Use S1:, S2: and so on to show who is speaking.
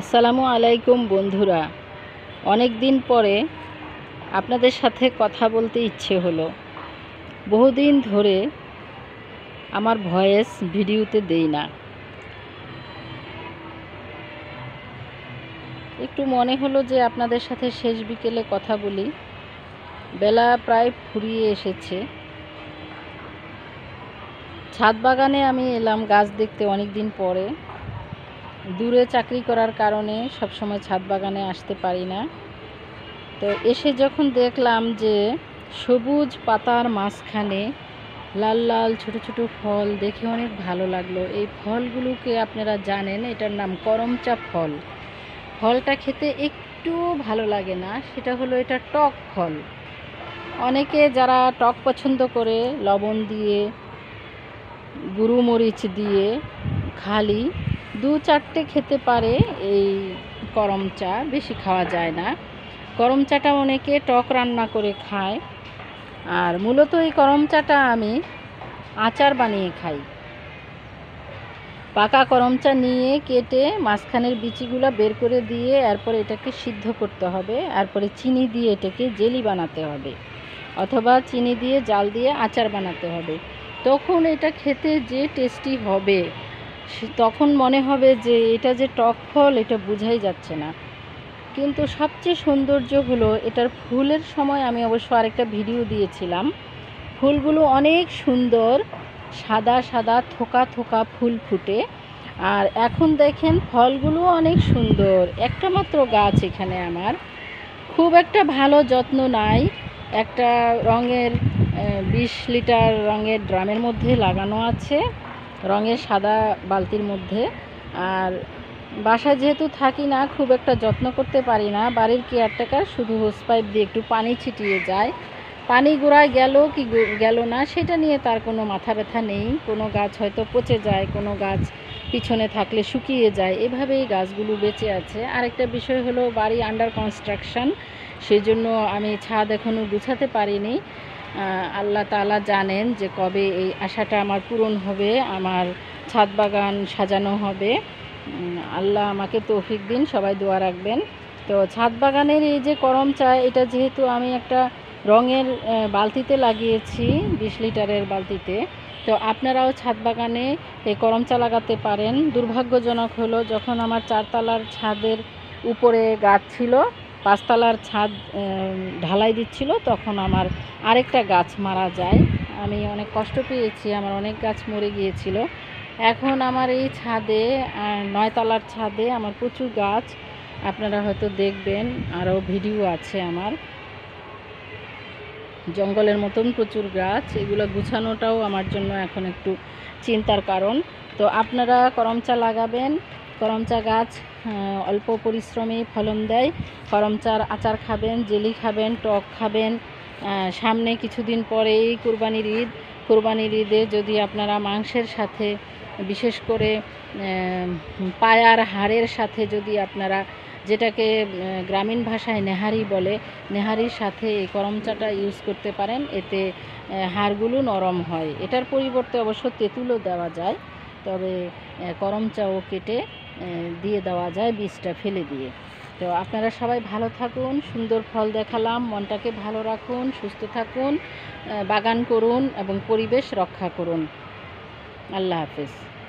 S1: আসসালামু আলাইকুম বন্ধুরা, অনেক দিন পরে আপনাদের সাথে কথা বলতে ইচ্ছে হলো। বহুদিন ধরে আমার ভয়েস ভিডিওতে দেই না। একটু মনে হলো যে আপনাদের সাথে শেষ বিকেলে কথা বলি। বেলা প্রায় ফুরিয়ে এসেছে। ছাদ বাগানে আমি এলাম গাছ দেখতে অনেক দিন পরে। দূরে চাকরি করার কারণে সবসময় ছাদ বাগানে আসতে পারি না। তো এসে যখন দেখলাম যে সবুজ পাতার মাঝখানে লাল লাল ছোট ছোট ফল, দেখে অনেক ভালো লাগলো। এই ফলগুলোকে আপনারা জানেন, এটার নাম করমচা ফল। ফলটা খেতে একটু ভালো লাগে না, সেটা হলো এটা টক ফল। অনেকে যারা টক পছন্দ করে লবণ দিয়ে, গুঁড়ো মরিচ দিয়ে খালি 2-4টে খেতে পারে। এই করমচা বেশি খাওয়া যায় না। করমচাটা অনেকে টক রান্না করে খায়। আর মূলত এই করমচাটা আমি আচার বানিয়ে খাই। পাকা করমচা নিয়ে কেটে মাঝখানের বিচিগুলো বের করে দিয়ে এরপরে এটাকে সিদ্ধ করতে হবে। এরপরে চিনি দিয়ে এটাকে জেলি বানাতে হবে, অথবা চিনি দিয়ে জাল দিয়ে আচার বানাতে হবে। তখন এটা খেতে যে টেস্টি হবে, তখন মনে হবে যে এটা যে টক ফল এটা বোঝাই যাচ্ছে না। কিন্তু সবচেয়ে সৌন্দর্য হলো এটার ফুলের সময়। আমি অবশ্য আরেকটা ভিডিও দিয়েছিলাম। ফুলগুলো অনেক সুন্দর, সাদা সাদা থোকা থোকা ফুল ফুটে। আর এখন দেখেন ফলগুলো অনেক সুন্দর। একটা মাত্র গাছ এখানে আমার, খুব একটা ভালো যত্ন নাই। একটা রঙের 20 লিটার রঙের ড্রামের মধ্যে লাগানো আছে, রঙের সাদা বালতির মধ্যে। আর বাসায় যেহেতু থাকি না, খুব একটা যত্ন করতে পারি না। বাড়ির কেয়ারটেকার শুধু হোস পাইপ দিয়ে একটু পানি ছিটিয়ে যায়। পানি গোড়ায় গেল কি গেল না সেটা নিয়ে তার কোনো মাথা ব্যথা নেই। কোনো গাছ হয়তো পচে যায়, কোনো গাছ পিছনে থাকলে শুকিয়ে যায়, এভাবেই গাছগুলো বেঁচে আছে। আরেকটা বিষয় হলো বাড়ি আন্ডার কনস্ট্রাকশন, সেজন্য আমি ছাদ এখনও গুছাতে পারিনি। আল্লাহ তাআলা জানেন যে কবে এই আশাটা আমার পূরণ হবে, আমার ছাদ বাগান সাজানো হবে। আল্লাহ আমাকে তৌফিক দিন, সবাই দোয়া রাখবেন। তো ছাদ বাগানের এই যে করমচা, এটা যেহেতু আমি একটা রঙের বালতিতে লাগিয়েছি, 20 লিটারের বালতিতে, তো আপনারাও ছাদ বাগানে এই করমচা লাগাতে পারেন। দুর্ভাগ্যজনক হলো যখন আমার 4 তলার ছাদের উপরে গাছ ছিল, 5 তলার ছাদ ঢালাই দিচ্ছিল, তখন আমার আরেকটা গাছ মারা যায়। আমি অনেক কষ্ট পেয়েছি, আমার অনেক গাছ মরে গিয়েছিল। এখন আমার এই ছাদে 9 তলার ছাদে আমার প্রচুর গাছ, আপনারা হয়তো দেখবেন, আরও ভিডিও আছে আমার। জঙ্গলের মতন প্রচুর গাছ, এগুলো গুছানোটাও আমার জন্য এখন একটু চিন্তার কারণ। তো আপনারা করমচা লাগাবেন। করমচা গাছ অল্প পরিশ্রমে ফলন দেয়। করমচার আচার খাবেন, জেলি খাবেন, টক খাবেন। সামনে কিছুদিন পরেই কুরবানির ঈদ। কুরবানির ঈদে যদি আপনারা মাংসের সাথে, বিশেষ করে পায়ার হাড়ের সাথে যদি আপনারা, যেটাকে গ্রামীণ ভাষায় নেহারি বলে, নেহারির সাথে এই করমচাটা ইউজ করতে পারেন। এতে হাড়গুলো নরম হয়। এটার পরিবর্তে অবশ্য তেঁতুলও দেওয়া যায়, তবে করমচাও কেটে দিয়ে দেওয়া যায় বীজটা ফেলে দিয়ে। তো আপনারা সবাই ভালো থাকুন। সুন্দর ফল দেখালাম, মনটাকে ভালো রাখুন, সুস্থ থাকুন, বাগান করুন এবং পরিবেশ রক্ষা করুন। আল্লাহ হাফেজ।